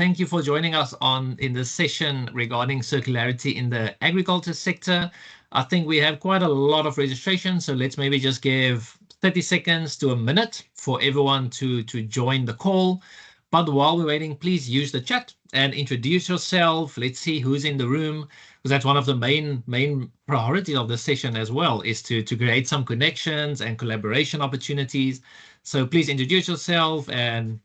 Thank you for joining us in this session regarding circularity in the agriculture sector. I think we have quite a lot of registration, so let's maybe just give 30 seconds to a minute for everyone to join the call. But while we're waiting, please use the chat and introduce yourself. Let's see who's in the room, because that's one of the main priorities of the session as well, is to create some connections and collaboration opportunities. So please introduce yourself and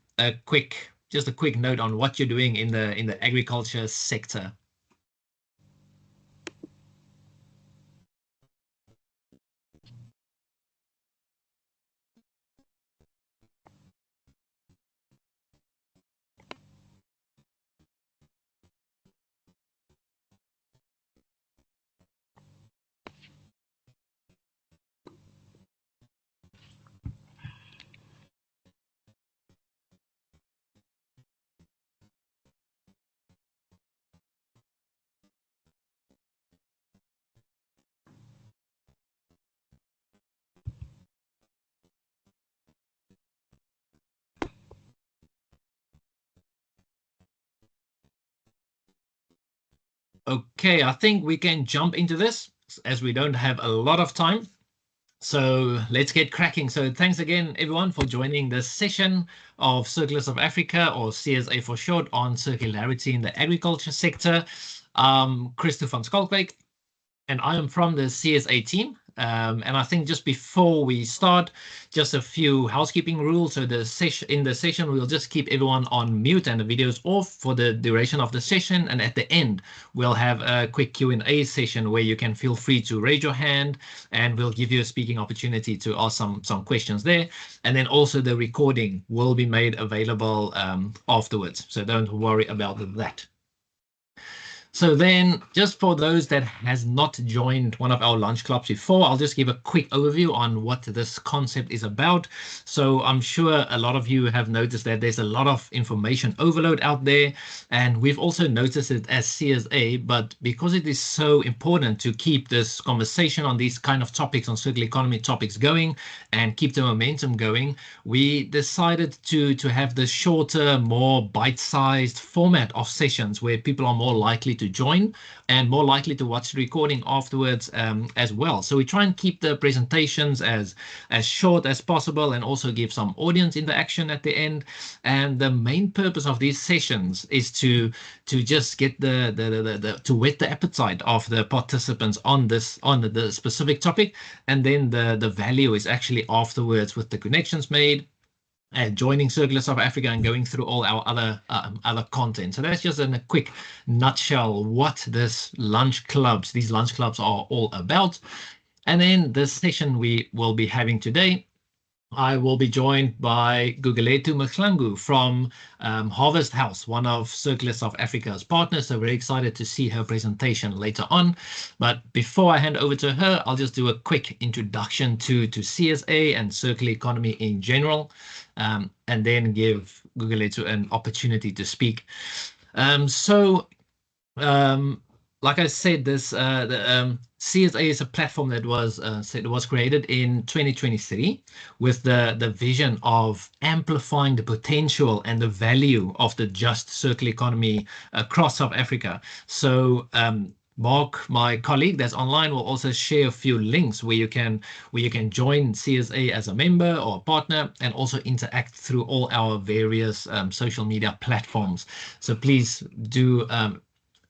just a quick note on what you're doing in the agriculture sector. Okay, I think we can jump into this as we don't have a lot of time. So let's get cracking. So thanks again, everyone, for joining this session of Circulars of Africa, or CSA for short, on circularity in the agriculture sector. Christo van Skalkwyk, and I am from the CSA team. And I think just before we start, just a few housekeeping rules. So in the session, we'll just keep everyone on mute and the videos off for the duration of the session. And at the end, we'll have a quick Q&A session where you can feel free to raise your hand, and we'll give you a speaking opportunity to ask some questions there. And then also the recording will be made available afterwards. So don't worry about that. So then, just for those that has not joined one of our lunch clubs before, I'll just give a quick overview on what this concept is about. So I'm sure a lot of you have noticed that there's a lot of information overload out there, and we've also noticed it as CSA, but because it is so important to keep this conversation on these kind of topics, on circular economy topics, going and keep the momentum going, we decided to have this shorter, more bite-sized format of sessions where people are more likely to join and more likely to watch the recording afterwards as well. So we try and keep the presentations as short as possible, and also give some audience interaction at the end. And the main purpose of these sessions is to just get to whet the appetite of the participants on the specific topic, and then the value is actually afterwards with the connections made, and joining Circular South Africa and going through all our other content. So that's just in a quick nutshell what these lunch clubs are all about. And then this session we will be having today, I will be joined by Gugulethu Mahlangu from Harvest House, one of Circular South Africa's partners. So very excited to see her presentation later on. But before I hand over to her, I'll just do a quick introduction to CSA and circular economy in general, and then give Gugulethu an opportunity to speak. Like I said, the CSA is a platform that was created in 2023 with the vision of amplifying the potential and the value of the just circular economy across South Africa. So Mark, my colleague that's online, will also share a few links where you can join CSA as a member or a partner, and also interact through all our various social media platforms. So please do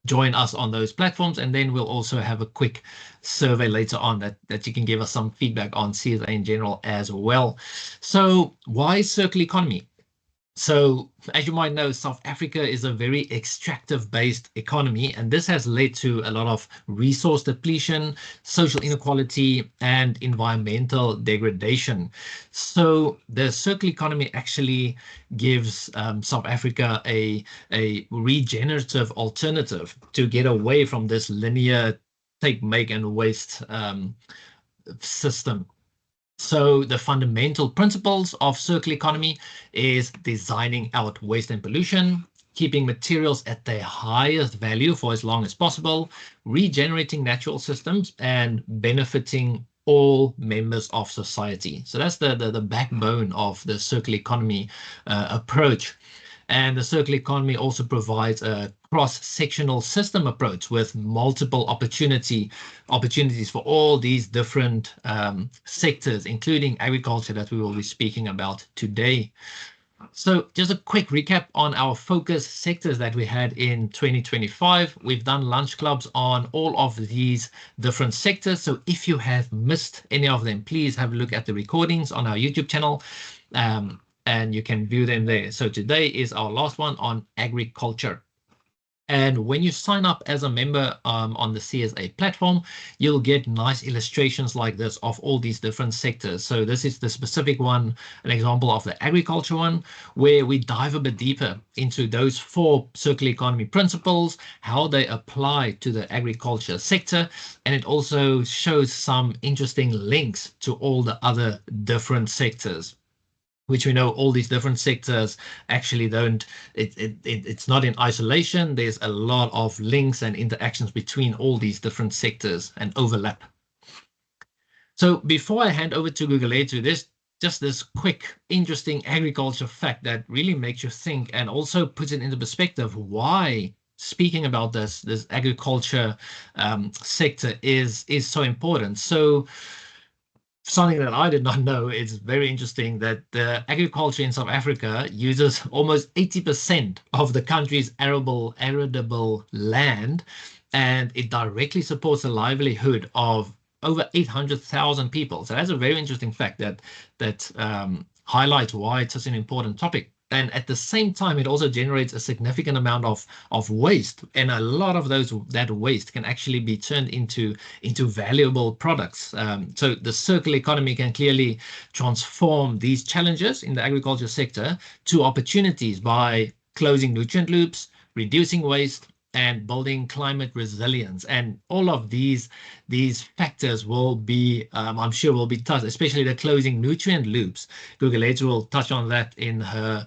join us on those platforms, and then we'll also have a quick survey later on that you can give us some feedback on CSA in general as well. So why circular economy? So as you might know, South Africa is a very extractive-based economy, and this has led to a lot of resource depletion, social inequality, and environmental degradation. So the circular economy actually gives South Africa a regenerative alternative to get away from this linear take, make, and waste system. So the fundamental principles of circular economy is designing out waste and pollution, keeping materials at their highest value for as long as possible, regenerating natural systems, and benefiting all members of society. So that's the backbone of the circular economy approach. And the circular economy also provides a cross-sectional system approach with multiple opportunities for all these different sectors, including agriculture that we will be speaking about today. So just a quick recap on our focus sectors that we had in 2025. We've done lunch clubs on all of these different sectors. So if you have missed any of them, please have a look at the recordings on our YouTube channel, and you can view them there. So today is our last one on agriculture. And when you sign up as a member on the CSA platform, you'll get nice illustrations like this of all these different sectors. So this is the specific one, an example of the agriculture one, where we dive a bit deeper into those 4 circular economy principles, how they apply to the agriculture sector. And it also shows some interesting links to all the other different sectors, which we know all these different sectors actually don't, it's not in isolation. There's a lot of links and interactions between all these different sectors and overlap. So before I hand over to Gugulethu, there's just this quick, interesting agriculture fact that really makes you think and also puts it into perspective why speaking about this agriculture sector is so important. So something that I did not know, it's very interesting that the agriculture in South Africa uses almost 80% of the country's arable land, and it directly supports the livelihood of over 800,000 people. So that's a very interesting fact that highlights why it's such an important topic. And at the same time, it also generates a significant amount of waste, and a lot of that waste can actually be turned into valuable products. So the circular economy can clearly transform these challenges in the agriculture sector to opportunities by closing nutrient loops, reducing waste, and building climate resilience. And all of these factors will be, I'm sure, will be touched, especially the closing nutrient loops. Gugulethu will touch on that in her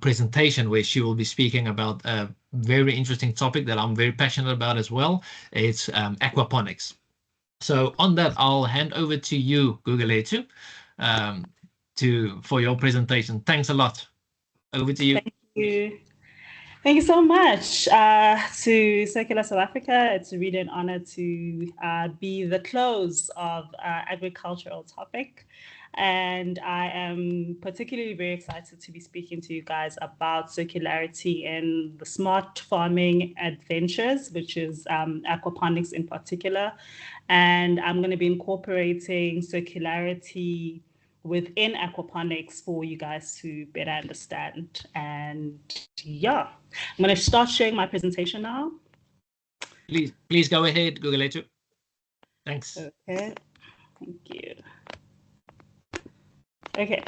presentation, where she will be speaking about a very interesting topic that I'm very passionate about as well. It's aquaponics. So on that, I'll hand over to you, Gugulethu, for your presentation. Thanks a lot. Over to you. Thank you. Thank you so much to Circular South Africa. It's really an honor to be the close of agricultural topic. And I am particularly very excited to be speaking to you guys about circularity in the smart farming adventures, which is aquaponics in particular. And I'm going to be incorporating circularity within aquaponics for you guys to better understand. And yeah, I'm going to start sharing my presentation now. Please go ahead, Gugulethu. Thanks. Okay, thank you. Okay,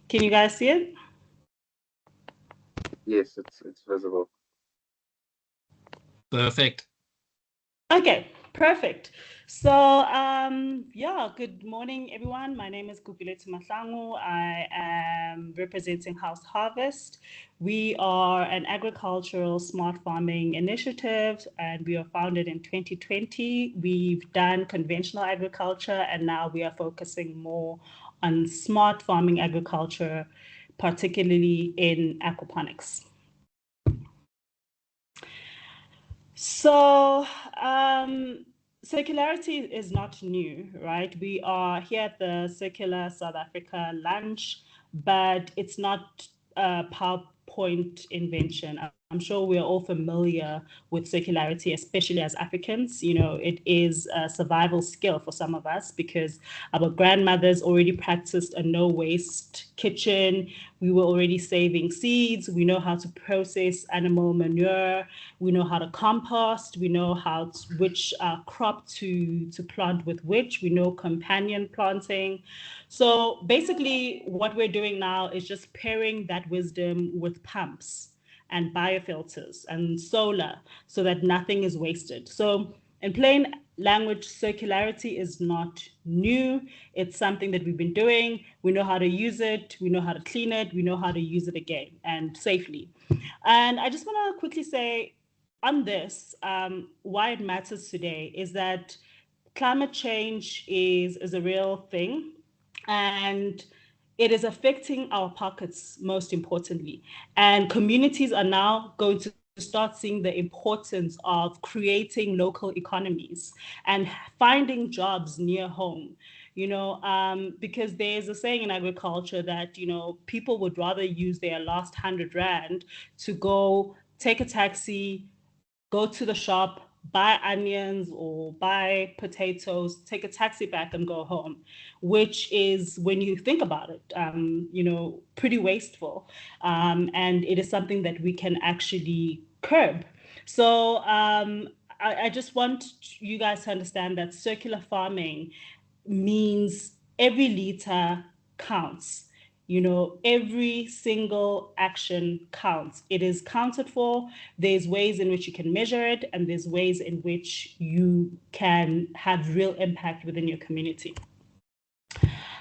can you guys see it? Yes, it's visible. Perfect. Okay, perfect. So yeah, good morning, everyone. My name is Gugulethu Mahlangu. I am representing House Harvest. We are an agricultural smart farming initiative, and we were founded in 2020. We've done conventional agriculture, and now we are focusing more on smart farming agriculture, particularly in aquaponics. So circularity is not new, right? We are here at the Circular South Africa lunch, but it's not a PowerPoint invention. I'm sure we're all familiar with circularity, especially as Africans. You know, it is a survival skill for some of us because our grandmothers already practiced a no waste kitchen. We were already saving seeds. We know how to process animal manure. We know how to compost. We know which crop to plant with which. We know companion planting. So basically what we're doing now is just pairing that wisdom with pumps and biofilters and solar so that nothing is wasted. So in plain language, circularity is not new. It's something that we've been doing. We know how to use it. We know how to clean it. We know how to use it again and safely. And I just want to quickly say on this, why it matters today is that climate change is a real thing. And it is affecting our pockets, most importantly. And communities are now going to start seeing the importance of creating local economies and finding jobs near home. Because there's a saying in agriculture that, people would rather use their last 100 Rand to go take a taxi, go to the shop, buy onions or buy potatoes, take a taxi back and go home, which is, when you think about it, pretty wasteful. And it is something that we can actually curb. So I just want you guys to understand that circular farming means every liter counts. Every single action counts. It is counted for. There's ways in which you can measure it, and there's ways in which you can have real impact within your community.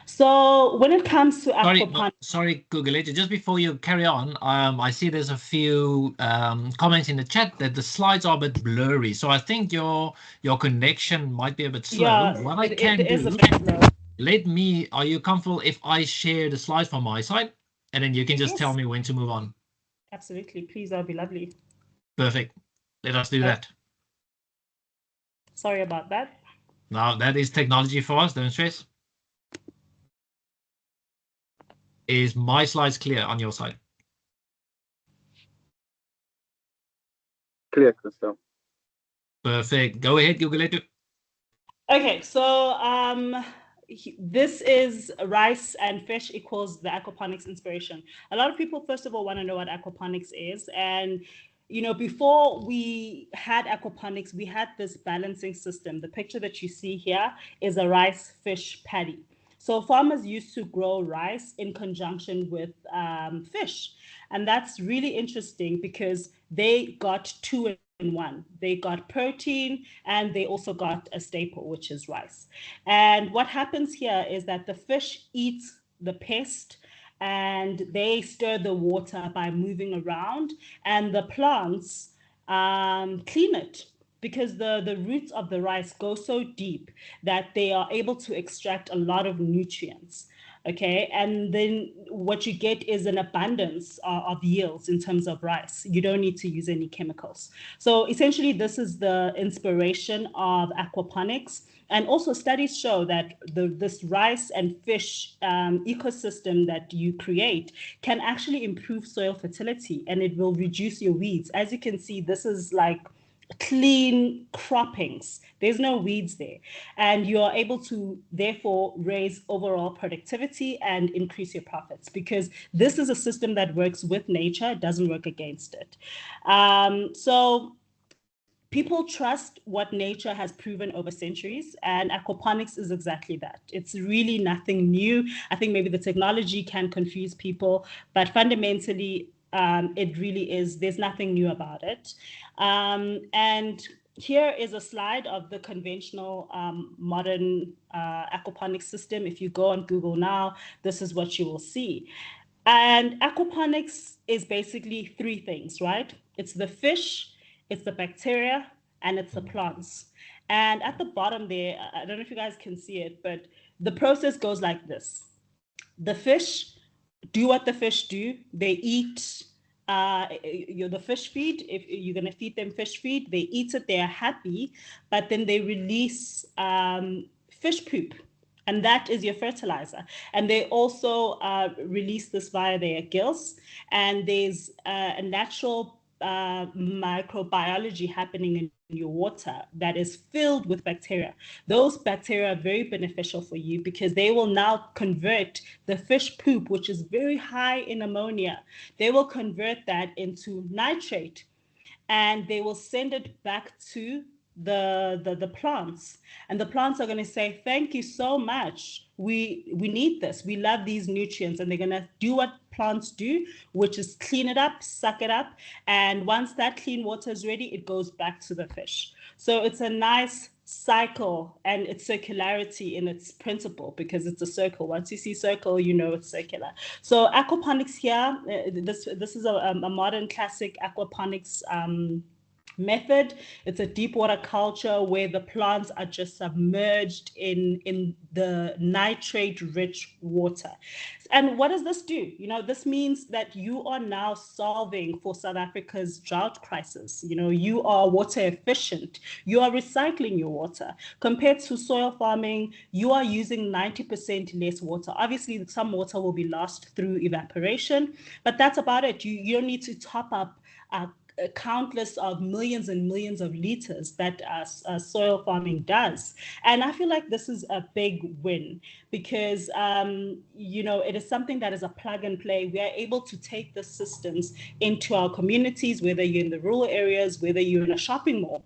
So when it comes to aquaponics, sorry, Gugulethu, just before you carry on, I see there's a few comments in the chat that the slides are a bit blurry. So I think your connection might be a bit slow. yeah, What I it can is do, a bit slow. are you comfortable if I share the slides from my side? And then you can just tell Yes. me when to move on. Absolutely, please, that'd be lovely. Perfect. Let us do that. Sorry about that. Now, that is technology for us, don't stress. Is my slides clear on your side? Clear, Crystal. Perfect. Go ahead, Gugulethu. Okay, so this is rice and fish equals the aquaponics inspiration. A lot of people, first of all, want to know what aquaponics is. And, before we had aquaponics, we had this balancing system. The picture that you see here is a rice fish paddy. So farmers used to grow rice in conjunction with fish. And that's really interesting because they got two in one. They got protein and they also got a staple, which is rice. And what happens here is that the fish eats the pest and they stir the water by moving around, and the plants clean it, because the roots of the rice go so deep that they are able to extract a lot of nutrients. Okay, and then what you get is an abundance of yields in terms of rice. You don't need to use any chemicals. So essentially, this is the inspiration of aquaponics. And also studies show that this rice and fish ecosystem that you create can actually improve soil fertility, and it will reduce your weeds. As you can see, this is like clean croppings. There's no weeds there. And you are able to therefore raise overall productivity and increase your profits, because this is a system that works with nature, it doesn't work against it. So people trust what nature has proven over centuries, and aquaponics is exactly that. It's really nothing new. I think maybe the technology can confuse people, but fundamentally, it really is, there's nothing new about it. And here is a slide of the conventional modern aquaponics system. If you go on Google now, this is what you will see. And aquaponics is basically three things, right? It's the fish, it's the bacteria, and it's the plants. And at the bottom there, I don't know if you guys can see it, but the process goes like this. The fish do what the fish do. They eat the fish feed. If you're going to feed them fish feed, they eat it, they're happy, but then they release fish poop. And that is your fertilizer. And they also release this via their gills. And there's a natural microbiology happening in your water that is filled with bacteria. Those bacteria are very beneficial for you because they will now convert the fish poop, which is very high in ammonia. They will convert that into nitrate, and they will send it back to the plants, and the plants are going to say, thank you so much, we need this, we love these nutrients, and they're going to do what plants do, which is clean it up, suck it up, and once that clean water is ready, it goes back to the fish. So it's a nice cycle, and it's circularity in its principle, because it's a circle. Once you see circle, you know it's circular. So aquaponics here, this is a modern classic aquaponics method. It's a deep water culture where the plants are just submerged in the nitrate rich water. And what does this do? This means that you are now solving for South Africa's drought crisis. You are water efficient. You are recycling your water. Compared to soil farming, you are using 90% less water. Obviously, some water will be lost through evaporation, but that's about it. You don't need to top up countless of millions and millions of liters that soil farming does. And I feel like this is a big win because, it is something that is a plug and play. We are able to take the systems into our communities, whether you're in the rural areas, whether you're in a shopping mall.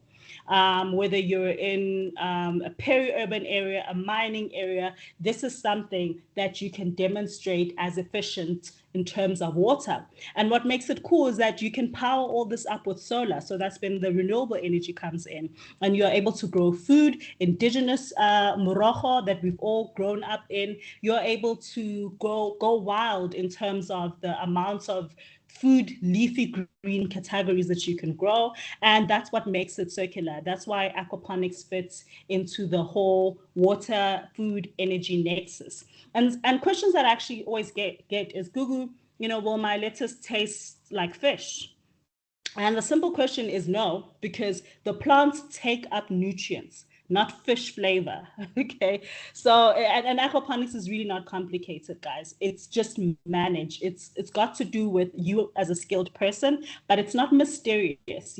Whether you're in a peri-urban area, a mining area, this is something that you can demonstrate as efficient in terms of water. And what makes it cool is that you can power all this up with solar. So that's when the renewable energy comes in. And you're able to grow food, indigenous morojo that we've all grown up in. You're able to go wild in terms of the amounts of food, leafy green categories that you can grow. And that's what makes it circular. That's why aquaponics fits into the whole water, food, energy nexus. And questions that I actually always get is, Gugu, will my lettuce taste like fish? And the simple question is no, because the plants take up nutrients, not fish flavor. Okay. So, and aquaponics is really not complicated, guys. It's just managed. It's got to do with you as a skilled person, but it's not mysterious.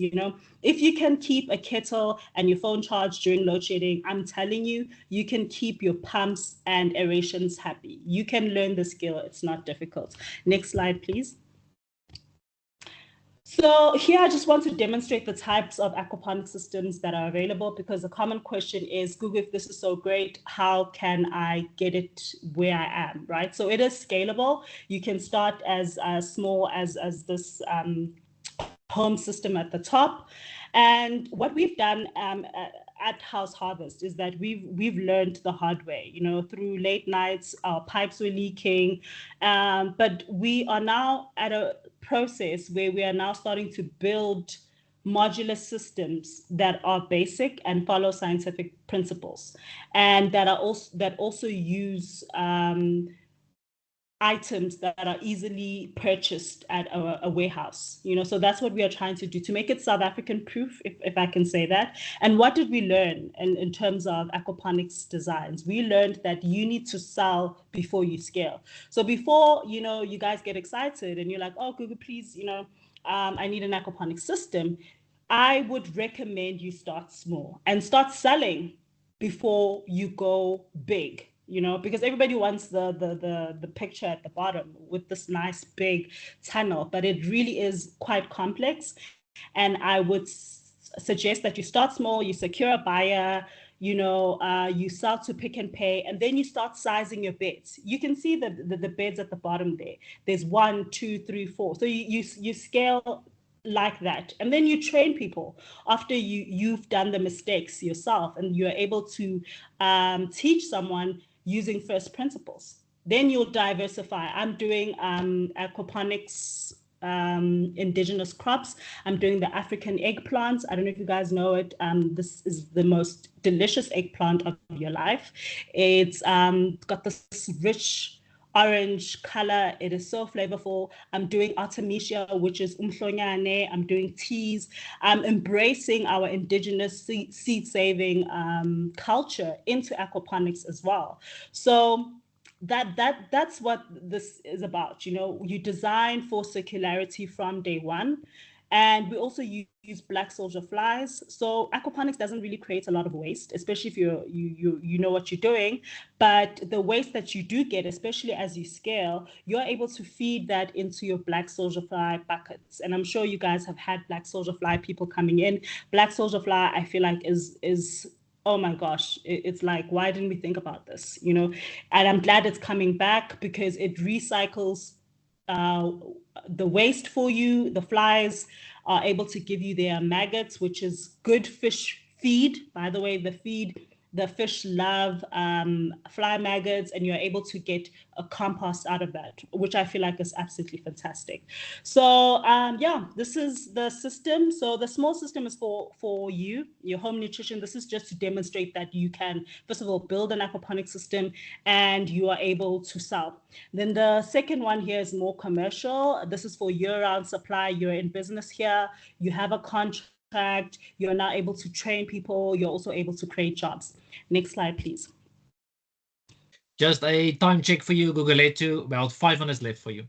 If you can keep a kettle and your phone charged during load shedding, I'm telling you, you can keep your pumps and aerations happy. You can learn the skill. It's not difficult. Next slide, please. So here I just want to demonstrate the types of aquaponic systems that are available, because the common question is, Google, if this is so great, how can I get it where I am, right? So it is scalable. You can start as small as this home system at the top. And what we've done at House Harvest is that we've learned the hard way, through late nights, our pipes were leaking, but we are now at a process where we are now starting to build modular systems that are basic and follow scientific principles, and that also use items that are easily purchased at a warehouse. So that's what we are trying to do to make it South African proof, if I can say that. And what did we learn in terms of aquaponics designs? We learned that you need to sell before you scale. So before you guys get excited and you're like, oh, Google, please, I need an aquaponics system, I would recommend you start small and start selling before you go big. Because everybody wants the picture at the bottom with this nice big tunnel, but it really is quite complex. And I would suggest that you start small, you secure a buyer, you sell to Pick and Pay, and then you start sizing your beds. You can see the beds at the bottom there. There's 1, 2, 3, 4. So you scale like that, and then you train people after you've done the mistakes yourself, and you're able to teach someone using first principles. Then you'll diversify. I'm doing aquaponics indigenous crops. I'm doing the African eggplants. I don't know if you guys know it. This is the most delicious eggplant of your life. It's got this rich orange color. It is so flavorful. I'm doing artemisia, which is umhlonyane. I'm doing teas. I'm embracing our indigenous seed-saving culture into aquaponics as well. So that's what this is about. You design for circularity from day one. And we also use black soldier flies. So aquaponics doesn't really create a lot of waste, especially if you know what you're doing. But the waste that you do get, especially as you scale, you're able to feed that into your black soldier fly buckets. And I'm sure you guys have had black soldier fly people coming in. Black soldier fly, I feel like is oh my gosh, it's like, why didn't we think about this? And I'm glad it's coming back, because it recycles the waste for you. The flies are able to give you their maggots, which is good fish feed. By the way, the feed The fish love fly maggots, and you're able to get a compost out of that, which I feel like is absolutely fantastic. So yeah, this is the system. So the small system is for you, your home nutrition. This is just to demonstrate that you can, first of all, build an aquaponic system and you are able to sell. Then the second one here is more commercial. This is for year-round supply. You're in business here, you have a contract, you're now able to train people, you're also able to create jobs. Next slide, please. Just a time check for you, Gugulethu. About 5 minutes left for you.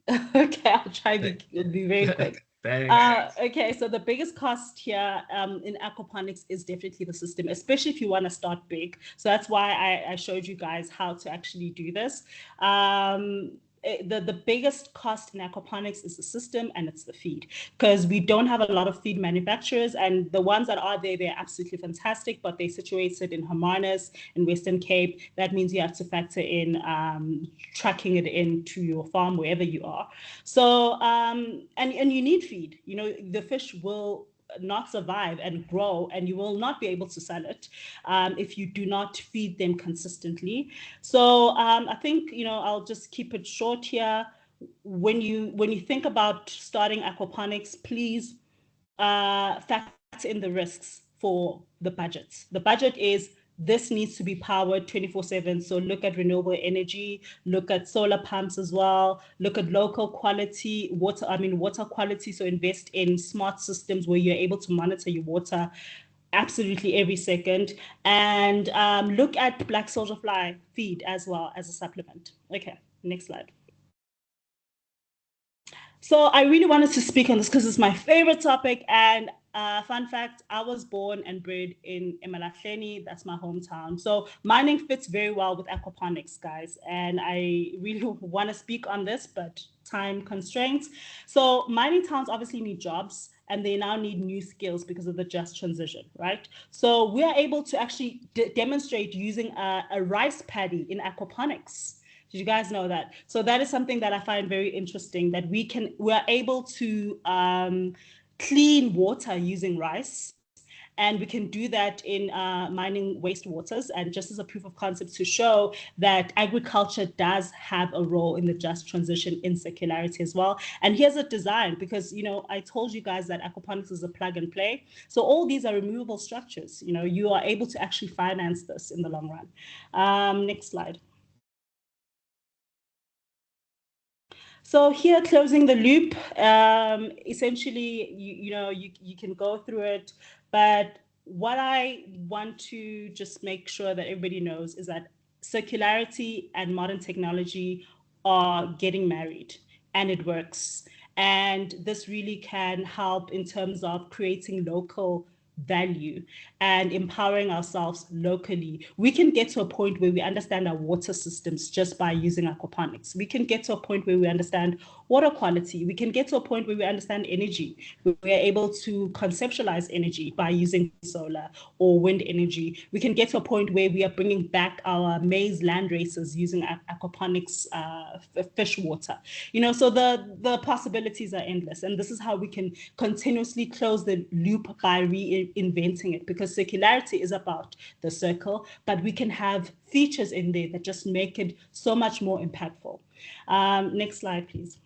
Okay, I'll try to be very quick. Okay, so the biggest cost here in aquaponics is definitely the system, especially if you want to start big. So that's why I showed you guys how to actually do this. The biggest cost in aquaponics is the system, and it's the feed, because we don't have a lot of feed manufacturers, and the ones that are there, they're absolutely fantastic, but they're situated in Hermanus in Western Cape. That means you have to factor in trucking it into your farm wherever you are. So and you need feed. You know, the fish will not survive and grow, and you will not be able to sell it if you do not feed them consistently. So I think, you know, I'll just keep it short here. When you think about starting aquaponics, please factor in the risks for the budgets. The budget is, this needs to be powered 24/7. So look at renewable energy, look at solar pumps as well, look at local quality water, water quality. So invest in smart systems where you're able to monitor your water absolutely every second. And look at black soldier fly feed as well as a supplement. Okay, next slide. So I really wanted to speak on this because it's my favorite topic. And fun fact, I was born and bred in Emalahleni. That's my hometown. So mining fits very well with aquaponics, guys. And I really want to speak on this, but time constraints. So mining towns obviously need jobs, and they now need new skills because of the just transition, right? So we are able to actually demonstrate using a rice paddy in aquaponics. Did you guys know that? So that is something that I find very interesting, that we're able to clean water using rice. And we can do that in mining wastewaters. And just as a proof of concept to show that agriculture does have a role in the just transition in circularity as well. And here's a design, because, you know, I told you guys that aquaponics is a plug and play. So all these are removable structures. You know, you are able to actually finance this in the long run. Next slide. So here, closing the loop, essentially, you can go through it, but what I want to just make sure that everybody knows is that circularity and modern technology are getting married, and it works. And this really can help in terms of creating local value and empowering ourselves locally. We can get to a point where we understand our water systems just by using aquaponics. We can get to a point where we understand water quality. We can get to a point where we understand energy. We are able to conceptualize energy by using solar or wind energy. We can get to a point where we are bringing back our maize land races using aquaponics fish water. You know, so the possibilities are endless. And this is how we can continuously close the loop by reinventing it, because circularity is about the circle, but we can have features in there that just make it so much more impactful. Next slide, please.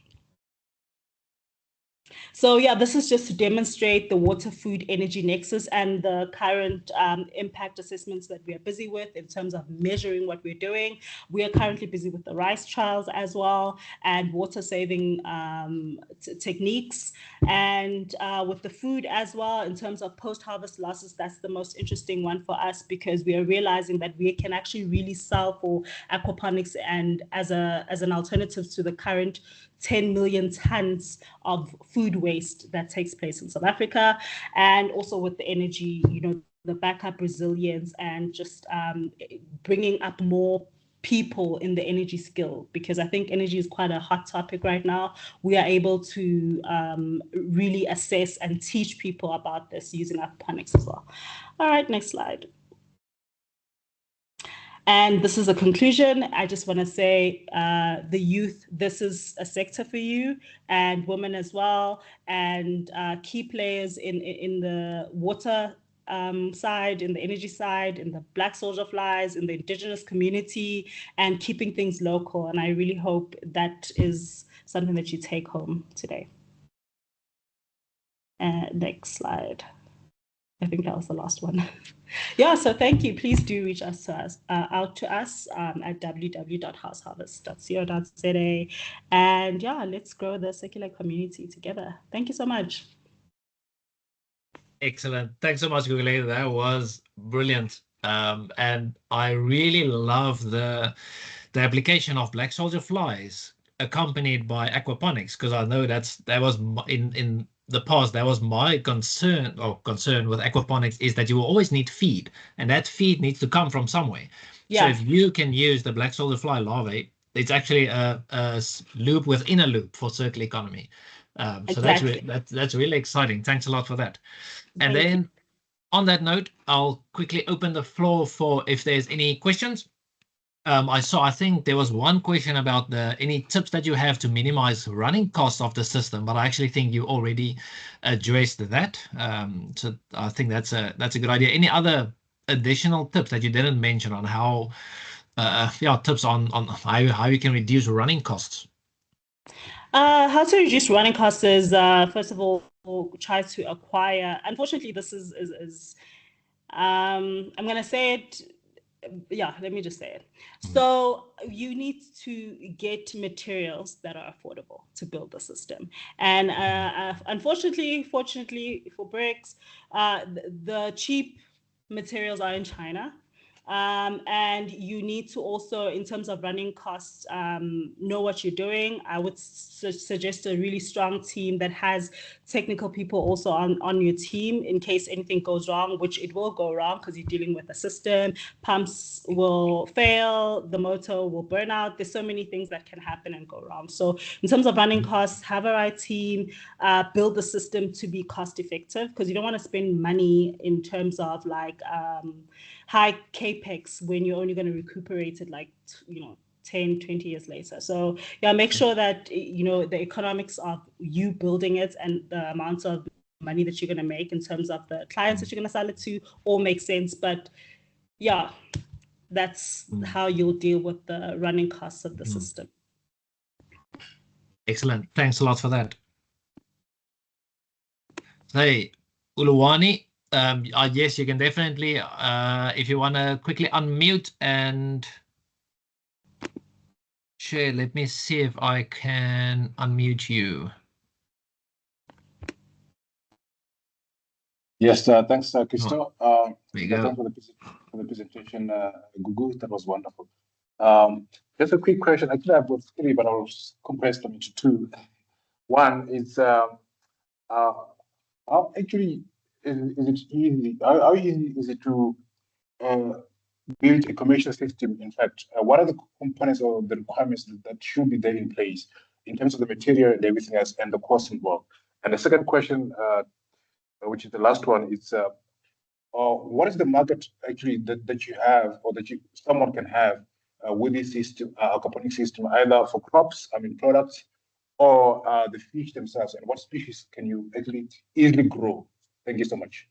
So yeah, this is just to demonstrate the water, food, energy nexus and the current impact assessments that we are busy with in terms of measuring what we're doing. We are currently busy with the rice trials as well, and water saving techniques, and with the food as well in terms of post-harvest losses. That's the most interesting one for us, because we are realizing that we can actually really sell for aquaponics and as an alternative to the current 10 million tons of food waste that takes place in South Africa. And also with the energy, you know, the backup resilience, and just bringing up more people in the energy skill, because I think energy is quite a hot topic right now. We are able to really assess and teach people about this using aquaponics as well. All right, next slide. And this is a conclusion. I just want to say, the youth, this is a sector for you, and women as well, and key players in the water side, in the energy side, in the black soldier flies, in the indigenous community, and keeping things local. And I really hope that is something that you take home today. Next slide. I think that was the last one. Yeah, so thank you. Please do reach out to us at www.househarvest.co.za. And yeah, let's grow the circular community together. Thank you so much. Excellent. Thanks so much, Gugulethu. That was brilliant. And I really love the application of black soldier flies accompanied by aquaponics, because I know that was in the past, that was my concern with aquaponics, is that you will always need feed, and that feed needs to come from somewhere. Yeah. So if you can use the black soldier fly larvae, it's actually a loop within a loop for circular economy. So that's really exciting. Thanks a lot for that. And then on that note, I'll quickly open the floor for if there's any questions. I think there was one question about any tips that you have to minimize running costs of the system, but I actually think you already addressed that. So I think that's a good idea. Any other additional tips that you didn't mention on how, tips on how you can reduce running costs? How to reduce running costs is, first of all, try to acquire. Unfortunately, this is I'm going to say it. Yeah, let me just say it. So you need to get materials that are affordable to build the system. And unfortunately, fortunately for bricks, the cheap materials are in China. And you need to also, in terms of running costs, know what you're doing. I would suggest a really strong team that has technical people also on your team in case anything goes wrong, which it will go wrong because you're dealing with a system. Pumps will fail, the motor will burn out. There's so many things that can happen and go wrong. So in terms of running costs, have a right team, build the system to be cost effective, because you don't want to spend money in terms of like high capex when you're only going to recuperate it 10, 20 years later. So yeah, make sure that the economics of you building it and the amount of money that you're going to make in terms of the clients that you're going to sell it to all make sense. But yeah, that's how you'll deal with the running costs of the system. Excellent. Thanks a lot for that. Hey, Uluwani, yes, you can definitely, if you want to quickly unmute and share. Let me see if I can unmute you. Yes, thanks, Christo. There you go. Thanks for the presentation, Gugu. That was wonderful. Just a quick question. Actually, I've got three, but I'll compress them into two. One is how actually is it easy? How easy is it to build a commercial system? In fact, what are the components or the requirements that should be there in place in terms of the material and everything else and the cost involved? And the second question, which is the last one, is what is the market actually that you have or that someone can have with this system, aquaponic system, either for crops, products, or the fish themselves, and what species can you actually easily grow? Thank you so much.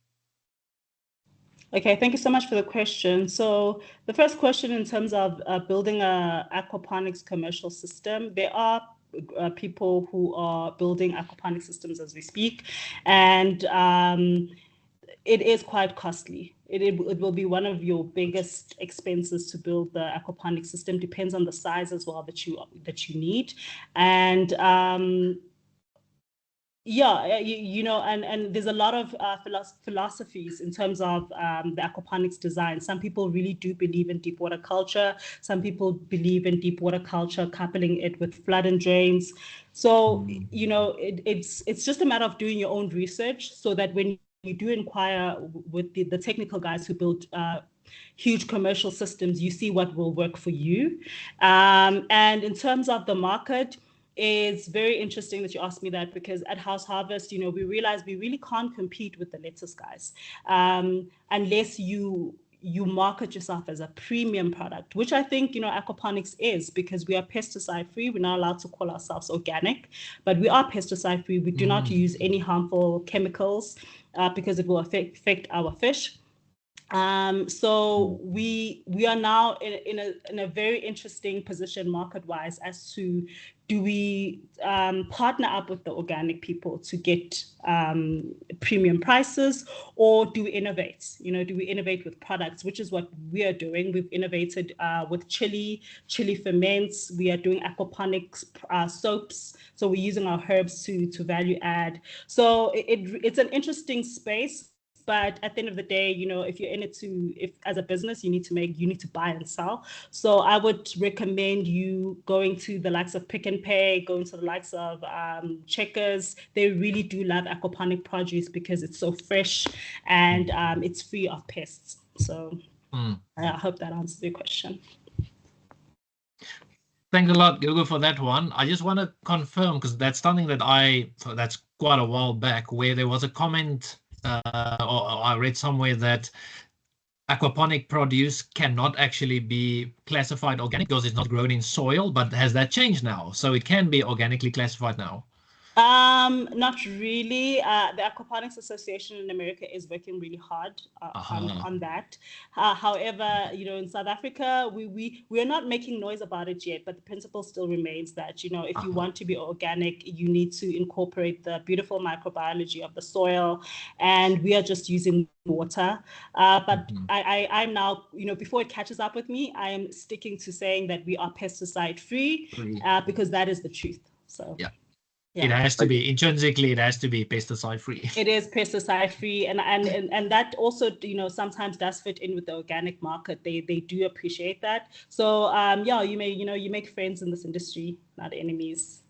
Okay, thank you so much for the question. So the first question in terms of building a aquaponics commercial system, there are people who are building aquaponics systems as we speak, and it is quite costly. It will be one of your biggest expenses to build the aquaponics system. Depends on the size as well that you need, and yeah, and there's a lot of philosophies in terms of the aquaponics design. Some people really do believe in deep water culture. Some people believe in deep water culture, coupling it with flood and drains. So, it's just a matter of doing your own research so that when you do inquire with the technical guys who build huge commercial systems, you see what will work for you. And in terms of the market, it's very interesting that you asked me that, because at House Harvest, we realize we really can't compete with the lettuce guys unless you you market yourself as a premium product, which I think, aquaponics is, because we are pesticide free. We're not allowed to call ourselves organic, but we are pesticide free. We do not use any harmful chemicals because it will affect our fish. So we are now in a very interesting position market-wise as to, do we partner up with the organic people to get premium prices, or do we innovate? Do we innovate with products, which is what we are doing. We've innovated with chili ferments. We are doing aquaponics soaps. So we're using our herbs to value add. So it's an interesting space. But at the end of the day, if you're in it if as a business, you need to buy and sell. So I would recommend you going to the likes of Pick n Pay, going to the likes of Checkers. They really do love aquaponic produce because it's so fresh and it's free of pests. So I hope that answers your question. Thanks a lot, Gugu, for that one. I just want to confirm, because that's something that that's quite a while back, where there was a comment, or I read somewhere that aquaponic produce cannot actually be classified organic because it's not grown in soil, but has that changed now? So it can be organically classified now? Not really. The Aquaponics Association in America is working really hard on that. However, in South Africa, we are not making noise about it yet, but the principle still remains that, if you want to be organic, you need to incorporate the beautiful microbiology of the soil, and we are just using water. But I'm now, before it catches up with me, I am sticking to saying that we are pesticide free, because that is the truth. So yeah. It has to be intrinsically. It has to be pesticide free. It is pesticide free, and that also, sometimes does fit in with the organic market. They do appreciate that. So you make friends in this industry, not enemies.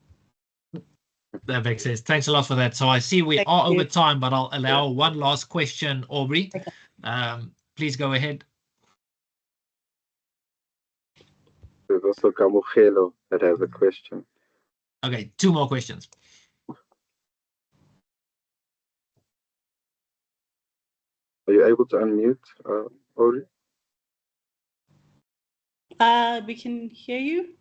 That makes sense. Thanks a lot for that. So I see we are over time, but I'll allow one last question, Aubrey. Okay. Please go ahead. There's also Gugulethu that has a question. Okay, 2 more questions. Are you able to unmute, Aubrey? We can hear you.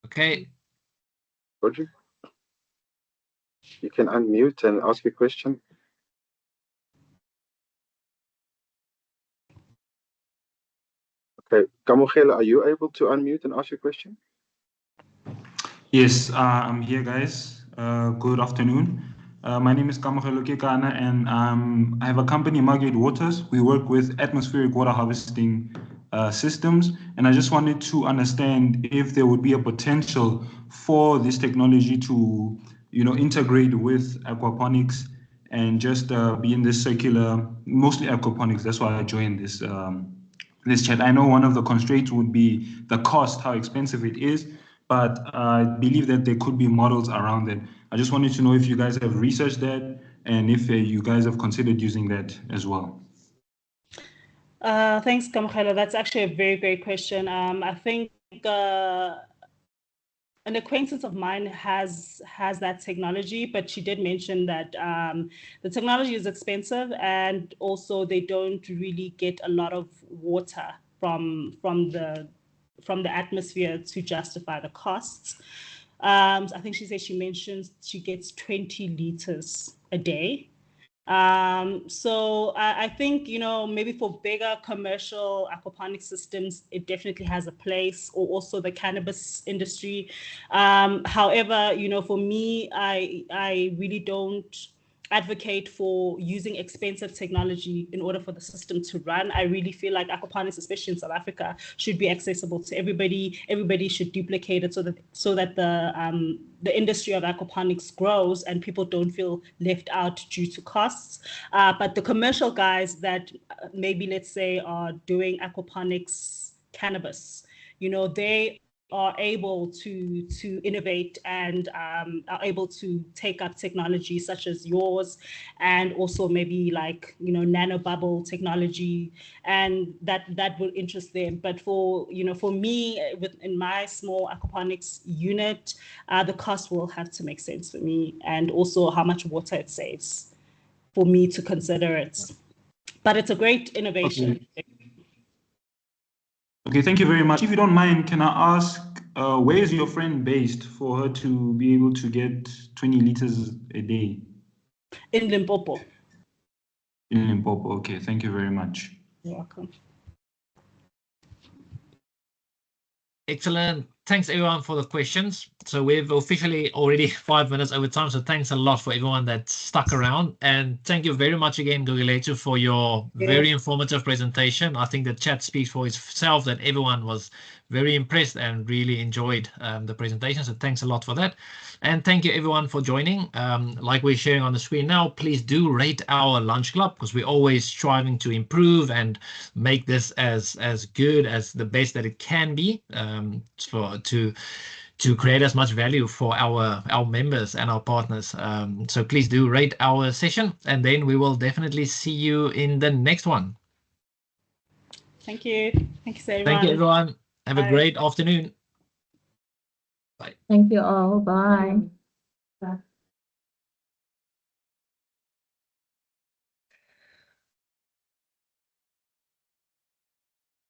Okay. Roger, you can unmute and ask your question. Okay, Gugulethu, are you able to unmute and ask your question? Yes, I'm here, guys. Good afternoon. My name is Gugulethu Mahlangu, and I have a company, Margate Waters. We work with atmospheric water harvesting systems, and I just wanted to understand if there would be a potential for this technology to, integrate with aquaponics and just be in this circular, mostly aquaponics. That's why I joined this this chat. I know one of the constraints would be the cost, how expensive it is, but I believe that there could be models around it. I just wanted to know if you guys have researched that and if you guys have considered using that as well. Thanks, Gugulethu. That's actually a very great question. I think an acquaintance of mine has that technology, but she did mention that the technology is expensive, and also they don't really get a lot of water from the atmosphere to justify the costs. I think she mentions she gets 20 liters a day. So I think, maybe for bigger commercial aquaponic systems, it definitely has a place, or also the cannabis industry. However, for me, I really don't advocate for using expensive technology in order for the system to run. I really feel like aquaponics, especially in South Africa, should be accessible to everybody. Everybody should duplicate it so that the industry of aquaponics grows and people don't feel left out due to costs. But the commercial guys that maybe, let's say, are doing aquaponics cannabis, they are able to innovate and are able to take up technology such as yours, and also maybe like, you know, nanobubble technology, and that will interest them. But for, you know, for me within my small aquaponics unit, the cost will have to make sense for me, and also how much water it saves for me to consider it. But it's a great innovation. Okay, thank you very much. If you don't mind, can I ask, where is your friend based for her to be able to get 20 liters a day? In Limpopo. In Limpopo. Okay, thank you very much. You're welcome. Excellent. Thanks everyone for the questions. So we've officially already 5 minutes over time. So thanks a lot for everyone that stuck around. And thank you very much again, Gugulethu, for your very informative presentation. I think the chat speaks for itself, that everyone was very impressed and really enjoyed the presentation. So thanks a lot for that. And thank you everyone for joining. Like we're sharing on the screen now, please do rate our lunch club, because we're always striving to improve and make this as good as the best that it can be, to create as much value for our members and our partners. So please do rate our session, and then we will definitely see you in the next one. Thank you. Thanks everyone. Thank you everyone. Have Bye. a great afternoon. Bye. Thank you all. Bye. Bye.